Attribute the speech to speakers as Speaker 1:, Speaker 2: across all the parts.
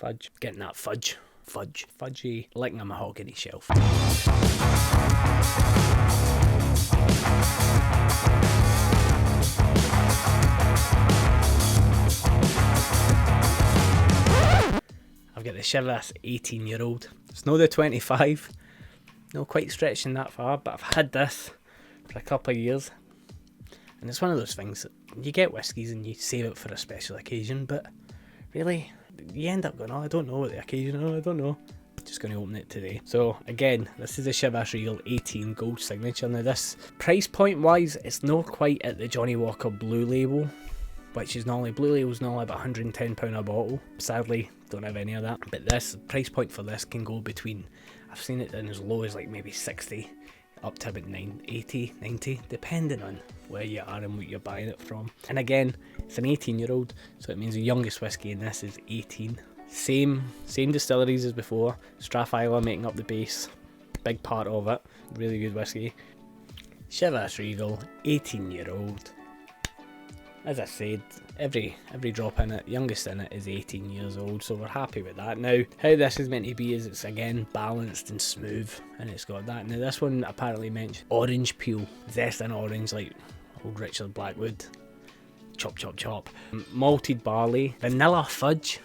Speaker 1: Fudge. Getting that fudge. Fudgy, like a mahogany shelf. I've got the Chivas 18-year-old. It's not the 25. Not quite stretching that far, but I've had this for a couple of years. And it's one of those things that you get whiskies and you save it for a special occasion, but really, you end up going, oh, I don't know what the occasion is, I don't know. Just going to open it today. So again, this is a Chivas Regal 18 gold signature. Now this, price point wise, it's not quite at the Johnnie Walker Blue Label, which is normally, Blue Label's normally about £110 a bottle. Sadly, don't have any of that. But this, price point for this can go between, I've seen it in as low as like maybe 60, up to about 80, 90, depending on where you are and what you're buying it from. And again, it's an 18-year-old, so it means the youngest whiskey in this is 18. Same distilleries as before. Strathila making up the base, big part of it. Really good whiskey. Chivas Regal, 18-year-old. As I said, every drop in it, youngest in it is 18 years old, so we're happy with that. Now, how this is meant to be is it's again balanced and smooth, and it's got that. Now this one apparently mentioned orange peel, zest in orange like old Richard Blackwood. Chop chop chop. Malted barley, vanilla fudge,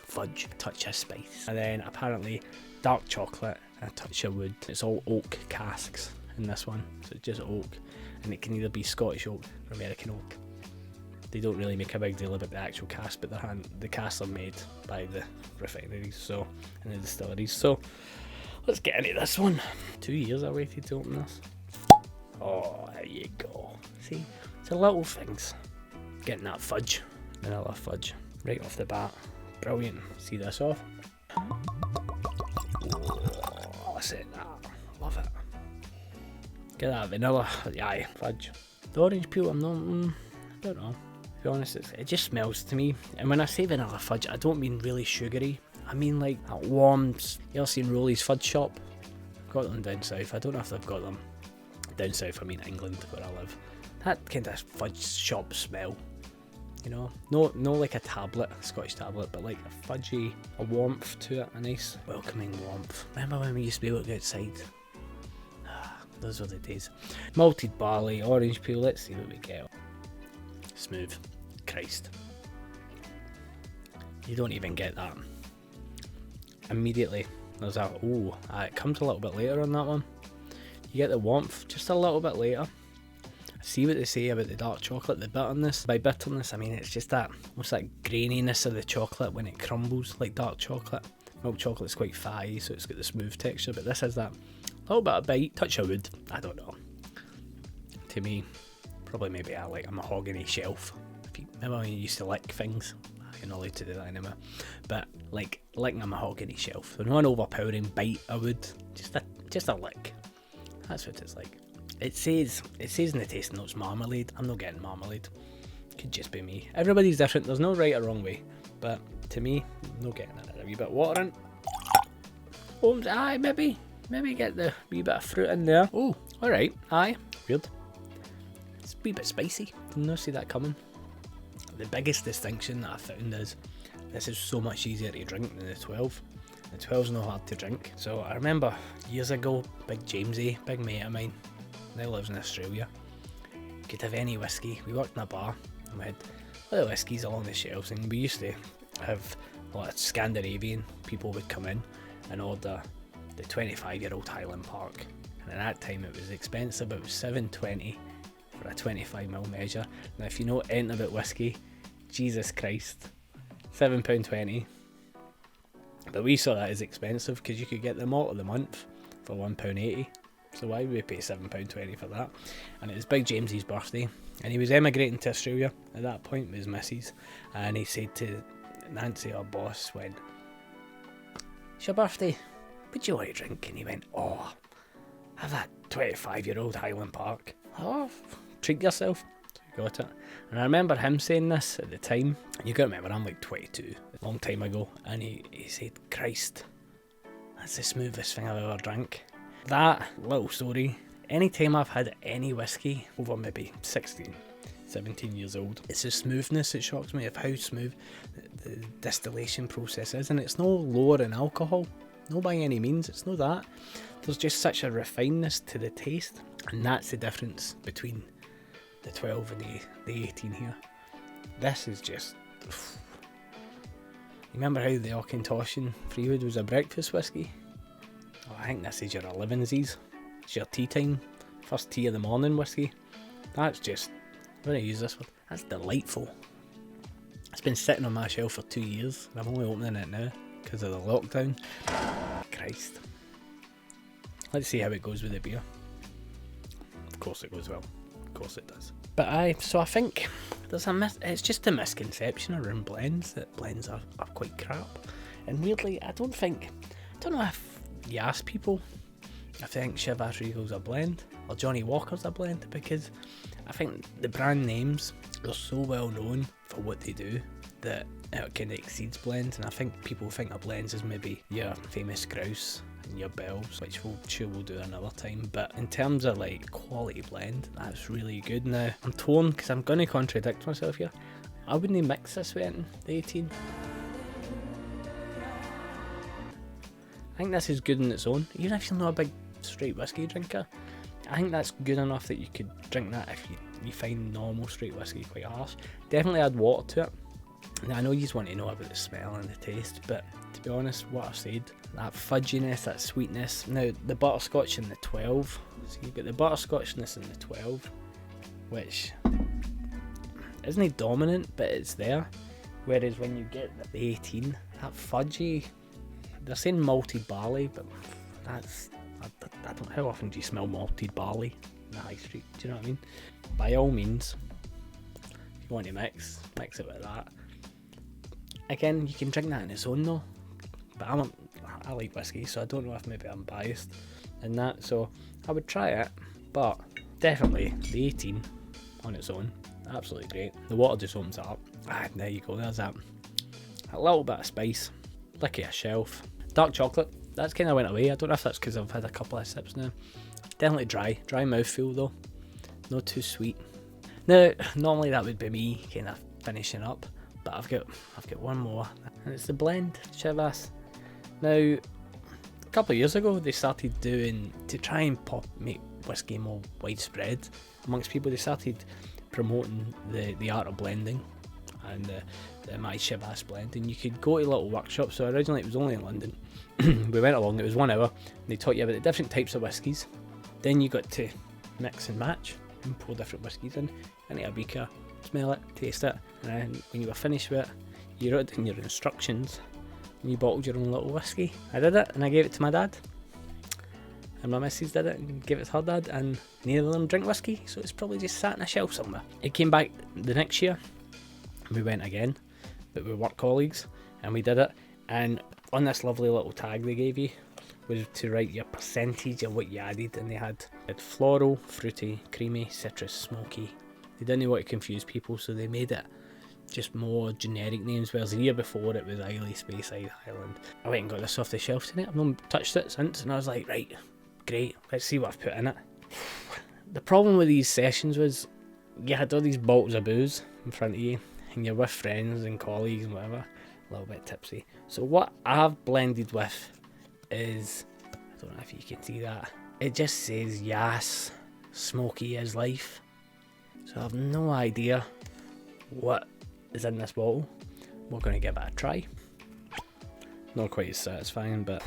Speaker 1: touch of spice, and then apparently dark chocolate and a touch of wood. It's all oak casks in this one, so it's just oak, and it can either be Scottish oak or American oak. They don't really make a big deal about the actual cask, but the casks are made by the refineries, so, and the distilleries. So let's get into this one. 2 years I waited to open this. Oh, there you go. See, it's the little things. Getting that fudge, vanilla fudge, right off the bat. Brilliant. See this off. Oh, I said that. Love it. Get that vanilla, aye, fudge. The orange peel, I don't know. To be honest, it just smells to me. And when I say vanilla fudge, I don't mean really sugary. I mean like that warm. You ever seen Rolly's Fudge Shop? I've got them down south. I don't know if they've got them down south. I mean England, where I live. That kind of fudge shop smell. You know, no like a tablet, a Scottish tablet, but like a fudgy, a warmth to it, a nice welcoming warmth. Remember when we used to be able to go outside? Those were the days. Malted barley, orange peel, let's see what we get. Smooth. Christ. You don't even get that. Immediately, there's that, it comes a little bit later on that one. You get the warmth just a little bit later. See what they say about the dark chocolate, the bitterness. By bitterness, I mean it's just that, what's that graininess of the chocolate when it crumbles, like dark chocolate. Milk chocolate's quite fatty, so it's got the smooth texture, but this has that little bit of bite, touch of wood, I don't know. To me, probably maybe I like a mahogany shelf. If you remember when you used to lick things? You're not allowed to do that anymore. But like licking a mahogany shelf. So not an overpowering bite of wood, just a lick. That's what it's like. It says in the taste notes marmalade. I'm not getting marmalade. Could just be me. Everybody's different. There's no right or wrong way. But to me, no getting it. A wee bit of water in. Oh, aye, maybe get the wee bit of fruit in there. Oh, all right. Aye, weird. It's a wee bit spicy. Didn't know see that coming. The biggest distinction that I found is this is so much easier to drink than the 12. The 12's not hard to drink. So I remember years ago, Big Jamesy, big mate of mine, now lives in Australia, could have any whiskey. We worked in a bar and we had little whiskies along the shelves, and we used to have a lot of Scandinavian people would come in and order the 25-year-old Highland Park, and at that time it was expensive. It was $7.20 for a 25ml measure. Now if you know anything about whiskey, Jesus Christ, £7.20. But we saw that as expensive because you could get them all of the month for £1.80. So why would we pay £7.20 for that? And it was Big Jamesy's birthday, and he was emigrating to Australia at that point with his missus, and he said to Nancy, our boss, went, "It's your birthday, what do you want to drink?" And he went, "Oh, have that 25-year-old Highland Park. Oh, treat yourself." So he got it. And I remember him saying this at the time. You gotta remember, I'm like 22, a long time ago, and he said, "Christ, that's the smoothest thing I've ever drank." That little story, anytime I've had any whiskey over maybe 16, 17 years old. It's the smoothness that shocks me, of how smooth the distillation process is, and it's no lower in alcohol, no by any means, it's not that. There's just such a refinedness to the taste, and that's the difference between the 12 and the 18 here. This is just... You remember how the Auchentoshan Freewood was a breakfast whiskey? Oh, I think this is your 11sies. It's your tea time, first tea of the morning whiskey. That's just... I'm going to use this one. That's delightful. It's been sitting on my shelf for 2 years, and I'm only opening it now because of the lockdown. Christ. Let's see how it goes with the beer. Of course it goes well. Of course it does. But so I think there's it's just a misconception around blends, that blends are quite crap. And weirdly, I don't know if you ask people if they think Chivas Regal's a blend or Johnny Walker's a blend, because I think the brand names are so well known for what they do that it kind of exceeds blends, and I think people think of blends as maybe your famous grouse and your bells, which we'll do another time. But in terms of like quality blend, that's really good. Now I'm torn because I'm going to contradict myself here. I wouldn't mix this with anything, the 18. I think this is good on its own, even if you're not a big straight whiskey drinker. I think that's good enough that you could drink that if you find normal straight whiskey quite harsh. Definitely add water to it. Now I know you just want to know about the smell and the taste, but to be honest, what I've said, that fudginess, that sweetness. Now the butterscotch in the 12, so you've got the butterscotchness in the 12, which isn't dominant, but it's there. Whereas when you get the 18, that fudgy, they're saying malted barley, but that's, I don't know, how often do you smell malted barley in the high street? Do you know what I mean? By all means, if you want to mix it with that. Again, you can drink that on its own though, but I like whiskey, so I don't know if maybe I'm biased in that, so I would try it, but definitely the 18 on its own, absolutely great. The water just opens it up. There you go, there's that. A little bit of spice, lick of a shelf. Dark chocolate, that's kind of went away. I don't know if that's because I've had a couple of sips now. Definitely dry mouthfeel though, not too sweet. Now, normally that would be me kind of finishing up, but I've got one more, and it's the blend Chivas. Now, a couple of years ago, they started to try and make whiskey more widespread amongst people. They started promoting the art of blending and the My Chivas blend, and you could go to little workshops. So originally it was only in London. We went along, it was 1 hour, and they taught you about the different types of whiskies. Then you got to mix and match and pour different whiskies into a beaker, smell it, taste it, and when you were finished with it, you wrote down your instructions and you bottled your own little whiskey. I did it and I gave it to my dad, and my missus did it and gave it to her dad, and neither of them drink whiskey, so it's probably just sat in a shelf somewhere. It came back the next year, we went again, but we were work colleagues, and we did it, and on this lovely little tag they gave you was to write your percentage of what you added, and they had floral, fruity, creamy, citrus, smoky. They didn't want to confuse people, so they made it just more generic names, whereas the year before it was Islay, Speyside, Highland. I went and got this off the shelf tonight, I've not touched it since, and I was like, right, great, let's see what I've put in it. The problem with these sessions was you had all these bottles of booze in front of you, and you're with friends and colleagues and whatever, a little bit tipsy. So what I've blended with is, I don't know if you can see that, it just says Yas, smoky is life. So I have no idea what is in this bottle. We're going to give it a try. Not quite as satisfying, but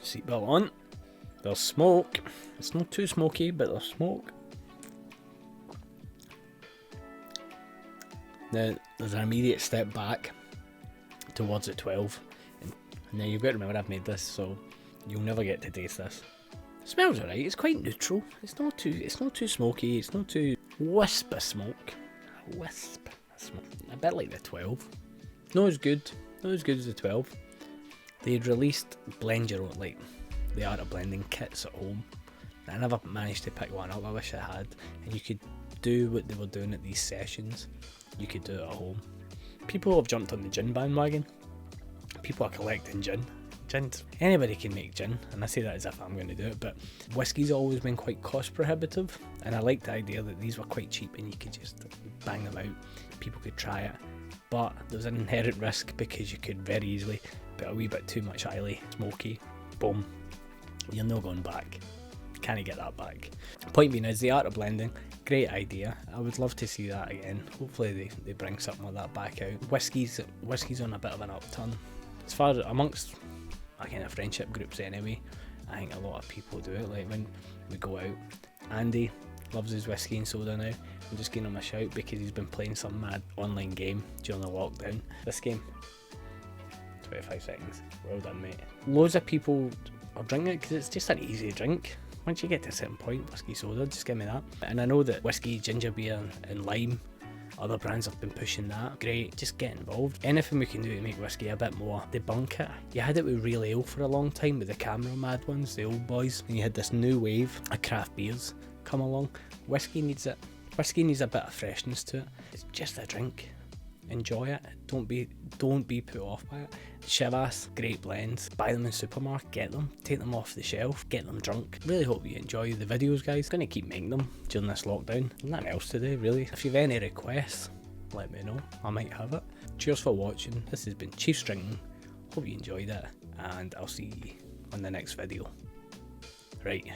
Speaker 1: seatbelt on. There's smoke. It's not too smoky, but there's smoke. Now there's an immediate step back towards the 12. And now you've got to remember I've made this, so you'll never get to taste this. It smells alright. It's quite neutral. It's not too smoky. It's not too wisp of smoke. Wisp of smoke. A bit like the 12. Not as good as the 12. They'd released blend your own, like the art of blending kits at home. I never managed to pick one up. I wish I had. And you could do what they were doing at these sessions. You could do it at home. People have jumped on the gin bandwagon. People are collecting gin. Anybody can make gin, and I say that as if I'm going to do it, but whiskey's always been quite cost prohibitive, and I like the idea that these were quite cheap and you could just bang them out, people could try it, but there's an inherent risk because you could very easily put a wee bit too much highly smoky, boom, you're no going back. Can't get that back. Point being is the art of blending, great idea. I would love to see that again. Hopefully they bring something like that back out. Whiskey's on a bit of an upturn. As far as amongst kind of friendship groups anyway, I think a lot of people do it. Like when we go out, Andy loves his whiskey and soda now. I'm just giving him a shout because he's been playing some mad online game during the lockdown. This game, 25 seconds. Well done, mate. Loads of people are drinking it because it's just an easy drink. Once you get to a certain point, whiskey soda, just give me that. And I know that whiskey, ginger beer and lime, other brands have been pushing that. Great, just get involved. Anything we can do to make whiskey a bit more debunk it. You had it with real ale for a long time with the camera mad ones, the old boys, and you had this new wave of craft beers come along. Whiskey needs it. Whiskey needs a bit of freshness to it. It's just a drink. Enjoy it. Don't be put off by it. Chivas, great blends. Buy them in supermarket, get them, take them off the shelf, get them drunk. Really hope you enjoy the videos, guys. Gonna keep making them during this lockdown. Nothing else to do, really. If you've any requests, let me know. I might have it. Cheers for watching. This has been Xhiefs Drinking. Hope you enjoyed it, and I'll see you on the next video. Right.